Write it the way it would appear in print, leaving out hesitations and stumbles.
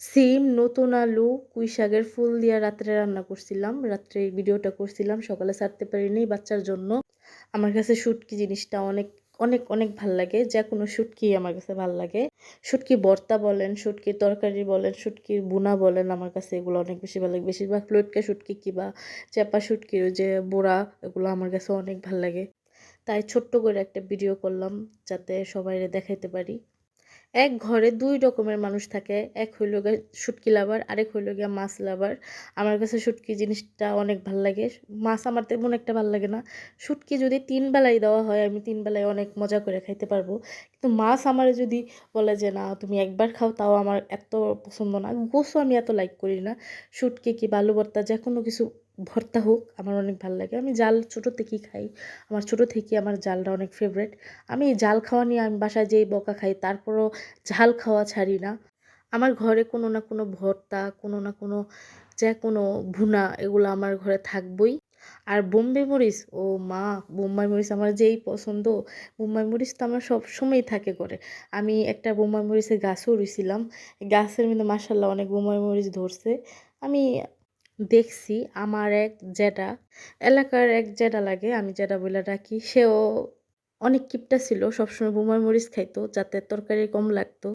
সিম, নতুন আলু, পুঁই শাকের ফুল দিয়া রাত্রে রান্না করছিলাম। রাত্রে এই ভিডিওটা করছিলাম। সকালে ছাড়তে পারিনি বাচ্চার জন্য। আমার কাছে শুটকি জিনিসটা অনেক, অনেক, অনেক ভাল্লাগে। যেকোনো শুটকিই আমার কাছে ভাল্লাগে। শুটকি ভর্তা বলেন, শুটকির তরকারি বলেন, শুটকির ভুনা বলেন, আমার কাছে এগুলো অনেক বেশি ভাল্লাগে। বেশিরভাগ লইট্টা শুটকি কিংবা চেপা শুটকির ওই যে বোড়া, এগুলো আমার কাছে অনেক ভাল্লাগে। তাই ছোট্ট করে একটা ভিডিও করলাম যাতে সবাইরে দেখাইতে পারি। এক ঘরে ২ রকমের মানুষ থাকে। এক হইল গিয়া শুটকি লাভার, আরেক হইল গিয়া মাছ লাভার। আমার কাছে শুটকি জিনিসটা অনেক ভাল্লাগে। মাছ আমার তেমন একটা ভাল্লাগে না। শুটকি যদি ৩ বেলাই দেওয়া হয়, আমি ৩ বেলাই অনেক মজা করে খাইতে পারবো। কিন্তু মাছ আমারে যদি বলে যে, "না, তুমি একবার খাও", তাও আমার এত পছন্দ না। গোসও আমি এত লাইক করি না। শুটকি কিংবা আলু ভর্তা যেকোনো কিছু ভর্তা হোক, আমার অনেক ভাল্লাগে। আমি জাল ছোটো থেকেই খাই। আমার ছোটো থেকেই আমার জালটা অনেক ফেভারেট। আমি এই জাল খাওয়া নিয়ে আমি বাসায় যেই বকা খাই, তারপরও ঝাল খাওয়া ছাড়ি না। আমার ঘরে কোনো না কোনো ভর্তা, কোনো না কোনো যেকোনো ভুনা, এগুলো আমার ঘরে থাকবই। আর বোম্বে মরিচ, ও মা! বোম্বাই মরিচ আমার যেই পছন্দ। বোম্বাই মরিচ তো আমার সবসময়ই থাকে ঘরে। আমি একটা বোম্বাই মরিচের গাছও রুইছিলাম। গাছের মধ্যে মাশাআল্লাহ অনেক বোম্বাই মরিচ ধরছে। আমি দেখছি আমার এক জ্যাঠা, এলাকার এক জ্যাঠা লাগে, আমি জ্যাঠা বইলা ডাকি। সেও অনেক কিপটা ছিল। সবসময় বোম্বাই মরিচ খাইতো যাতে তরকারি কম লাগতো।